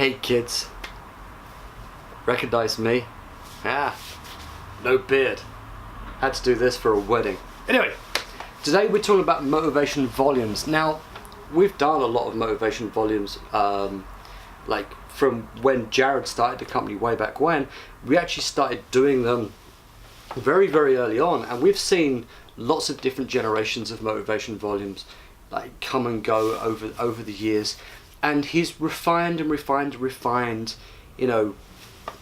Hey kids, recognize me? Ah, no beard. Had to do this for a wedding. Anyway, today we're talking about Motavation Volumes. Now, we've done a lot of Motavation Volumes, like from when Jared started the company way back when. We actually started doing them very, very early on, and we've seen lots of different generations of Motavation Volumes like come and go over the years. And he's refined and refined and refined, you know,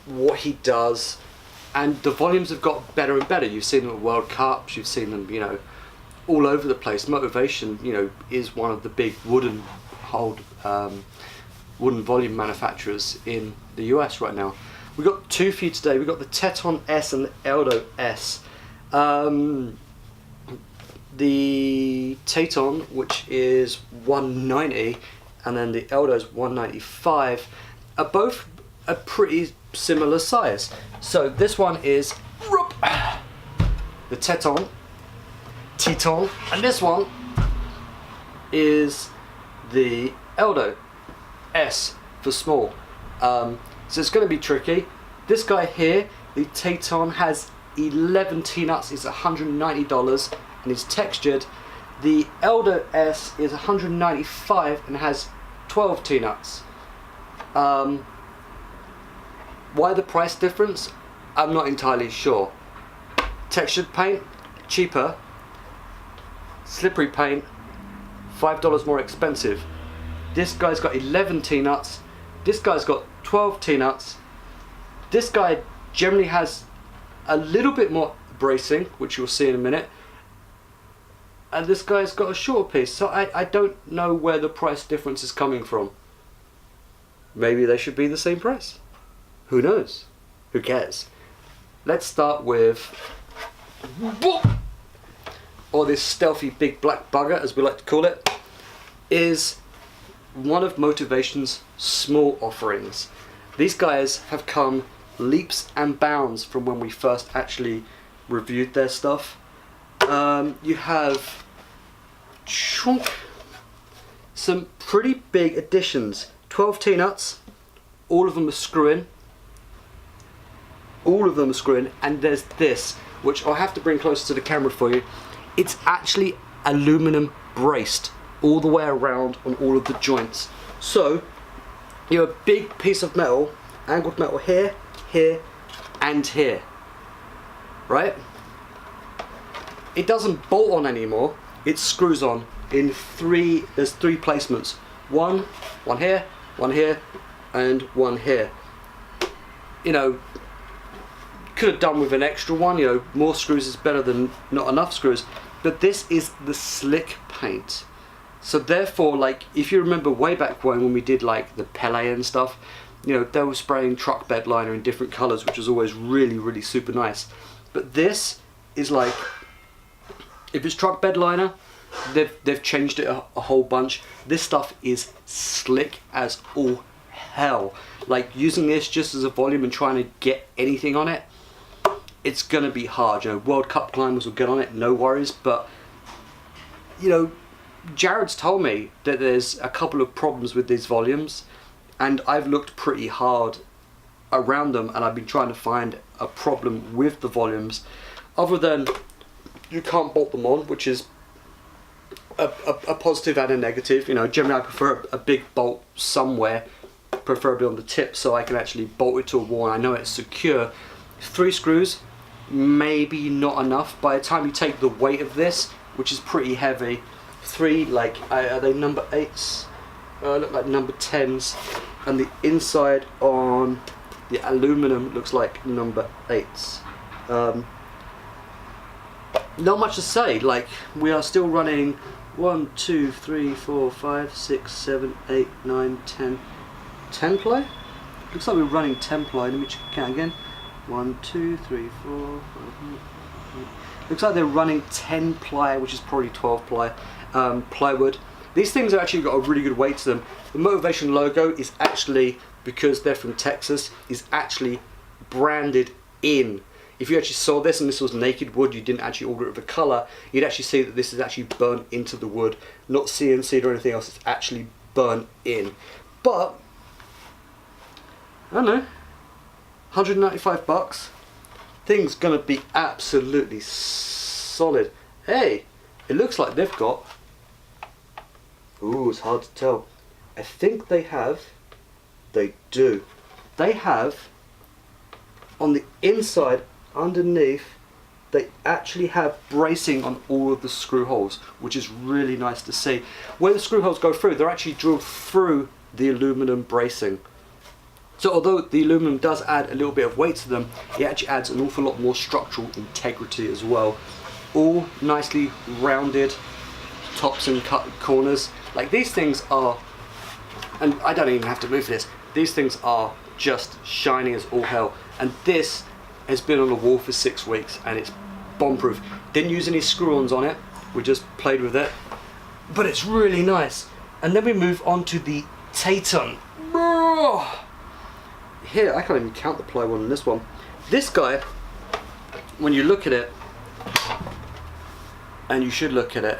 what he does, and the volumes have got better and better. You've seen them at World Cups, you've seen them, you know, all over the place. Motavation, you know, is one of the big wooden volume manufacturers in the US right now. We've got two for you today. We've got the Teton S and the Eldo S. The Teton, which is 190, and then the Eldo's 195, are both a pretty similar size. So this one is the Teton, and this one is the Eldo S for small. So it's going to be tricky. This guy here, the Teton, has 11 T-nuts, is $190 and is textured. The Eldo S is 195 and has 12 T-nuts. Why the price difference? I'm not entirely sure. Textured paint, cheaper. Slippery paint, $5 more expensive. This guy's got 11 T-nuts. This guy's got 12 T-nuts. This guy generally has a little bit more bracing, which you'll see in a minute. And this guy's got a shorter piece, so I don't know where the price difference is coming from. Maybe they should be the same price. Who knows? Who cares? Let's start with, or this stealthy big black bugger, as we like to call it, is one of Motavation's small offerings. These guys have come leaps and bounds from when we first actually reviewed their stuff. You have some pretty big additions. 12 T-nuts, all of them are screw-in. All of them are screw-in, and there's this, which I'll have to bring closer to the camera for you. It's actually aluminum braced all the way around on all of the joints. So you have a big piece of metal, angled metal here, here, and here, right? It doesn't bolt on anymore, it screws on in there's three placements. One here, and one here. You know, could have done with an extra one, you know, more screws is better than not enough screws, but this is the slick paint. So therefore, like, if you remember way back when we did like the Pele and stuff, you know, they were spraying truck bed liner in different colors, which was always really, really super nice. But this is like, if it's truck bed liner, they've changed it a whole bunch. This stuff is slick as all hell. Like, using this just as a volume and trying to get anything on it, it's gonna be hard. You know, World Cup climbers will get on it, no worries. But you know, Jared's told me that there's a couple of problems with these volumes, and I've looked pretty hard around them, and I've been trying to find a problem with the volumes, other than you can't bolt them on, which is a positive and a negative. You know, generally I prefer a big bolt somewhere, preferably on the tip, so I can actually bolt it to a wall and I know it's secure. 3 screws, maybe not enough. By the time you take the weight of this, which is pretty heavy, 3, like, are they number 8s? Look like number 10s, and the inside on the aluminum looks like number 8s. Not much to say. Like, we are still running 1, 2, 3, 4, 5, 6, 7, 8, 9, 10 ply? Looks like we're running 10 ply. Let me count again. 1, 2, 3, 4, 5, looks like they're running 10 ply, which is probably 12 ply plywood. These things have actually got a really good weight to them. The Motavation logo is actually, because they're from Texas, is actually branded in. If you actually saw this and this was naked wood, you didn't actually order it with a colour, you'd actually see that this is actually burnt into the wood, not CNC'd or anything else, it's actually burnt in. But I don't know, 195 bucks. Thing's gonna be absolutely solid. Hey, it looks like they've got, ooh, it's hard to tell. I think they do. They have, on the inside, underneath, they actually have bracing on all of the screw holes, which is really nice to see. Where the screw holes go through, they're actually drilled through the aluminum bracing. So although the aluminum does add a little bit of weight to them, it actually adds an awful lot more structural integrity as well. All nicely rounded tops and cut corners. Like these things are, and I don't even have to move this, these things are just shiny as all hell. And this has been on the wall for 6 weeks and it's bomb-proof. Didn't use any screw-ons on it, we just played with it. But it's really nice. And then we move on to the Taton. Here, I can't even count the plywood on this one. This guy, when you look at it, and you should look at it,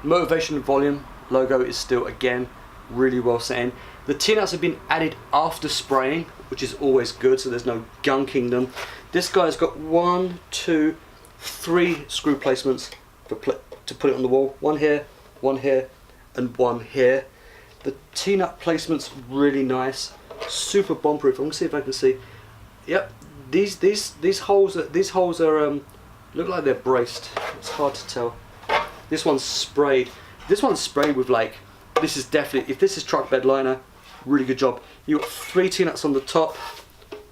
Motivation Volume logo is still, again, really well set in. The T-nuts have been added after spraying, which is always good, so there's no gunking them. This guy's got 1, 2, 3 screw placements to put it on the wall. One here, and one here. The T-nut placement's really nice, super bomb-proof. I'm gonna see if I can see. Yep, these holes are look like they're braced. It's hard to tell. This one's sprayed. This one's sprayed with like, this is definitely, if this is truck bed liner, really good job. You've got 3 T-nuts on the top,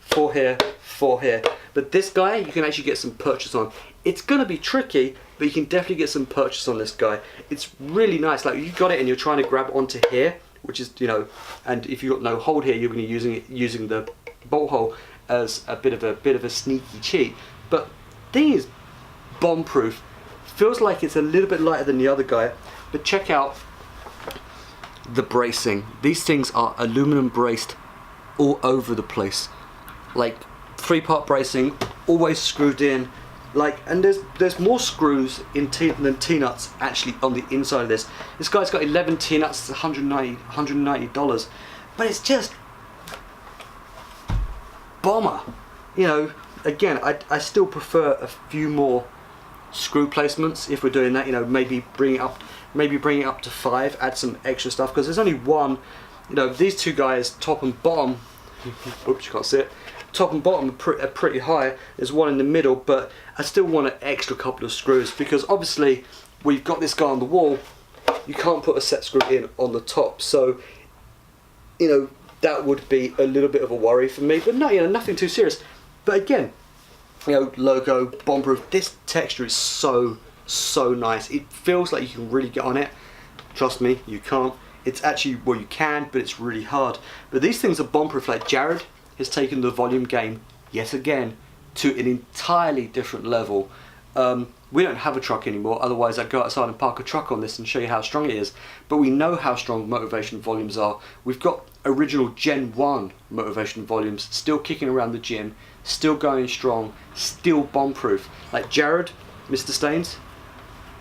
4 here, 4 here. But this guy, you can actually get some purchase on. It's gonna be tricky, but you can definitely get some purchase on this guy. It's really nice. Like you got it and you're trying to grab onto here, which is, you know, and if you've got no hold here, you're gonna be using the bolt hole as a bit of a sneaky cheat. But thing is bomb-proof. Feels like it's a little bit lighter than the other guy, but check out the bracing. These things are aluminum braced all over the place. Like 3-part bracing, always screwed in. Like, and there's more screws in than T-nuts actually on the inside of this. This guy's got 11 T-nuts, it's $190, but it's just bomber. You know, again, I still prefer a few more screw placements if we're doing that. You know, maybe bring it up to 5, add some extra stuff, because there's only one. You know, these two guys, top and bottom, oops, you can't see it, top and bottom are pretty high. There's one in the middle, but I still want an extra couple of screws, because obviously we've got this guy on the wall, you can't put a set screw in on the top, so you know that would be a little bit of a worry for me, but no, you know, nothing too serious. But again, you know, logo, bomb-proof. This texture is so nice. It feels like you can really get on it. Trust me, you can't. It's actually, well, you can, but it's really hard. But these things are bomb-proof. Like Jared has taken the volume game yet again to an entirely different level. We don't have a truck anymore, otherwise I'd go outside and park a truck on this and show you how strong it is. But we know how strong Motivation Volumes are. We've got original Gen 1 Motivation Volumes still kicking around the gym, still going strong, still bomb-proof. Like Jared, Mr. Staines,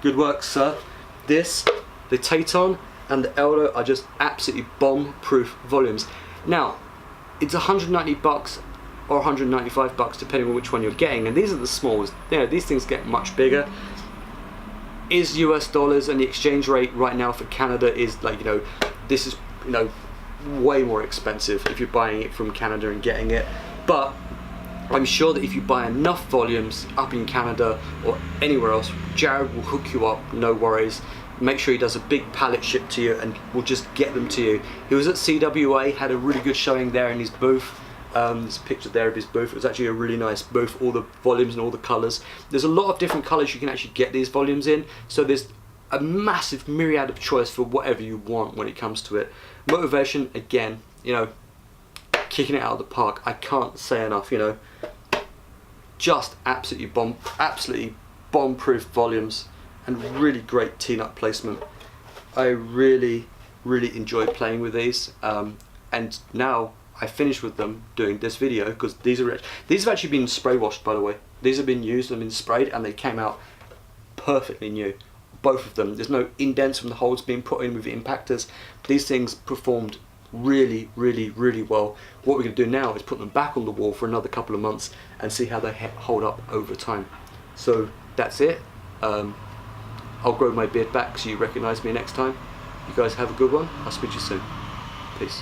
good work, sir. This, the Taton and the Elder are just absolutely bomb-proof volumes. Now, it's 190 bucks or 195 bucks depending on which one you're getting, and these are the smalls. You know, these things get much bigger. Is US dollars, and the exchange rate right now for Canada is like, you know, this is, you know, way more expensive if you're buying it from Canada and getting it. But I'm sure that if you buy enough volumes up in Canada or anywhere else, Jared will hook you up, no worries. Make sure he does a big pallet ship to you and we'll just get them to you. He was at CWA, had a really good showing there in his booth. There's a picture there of his booth. It was actually a really nice booth, all the volumes and all the colours. There's a lot of different colours you can actually get these volumes in, so there's a massive myriad of choice for whatever you want when it comes to it. Motivation, again, you know, kicking it out of the park. I can't say enough, you know. Just absolutely bomb-proof volumes and really great T-nut placement. I really enjoyed playing with these, and now I finished with them doing this video because these have actually been spray washed, by the way. These have been used and been sprayed and they came out perfectly new. Both of them. There's no indents from the holes being put in with the impactors. These things performed really, really, really well. What we're going to do now is put them back on the wall for another couple of months and see how they hold up over time. So that's it. I'll grow my beard back so you recognise me next time. You guys have a good one. I'll speak to you soon. Peace.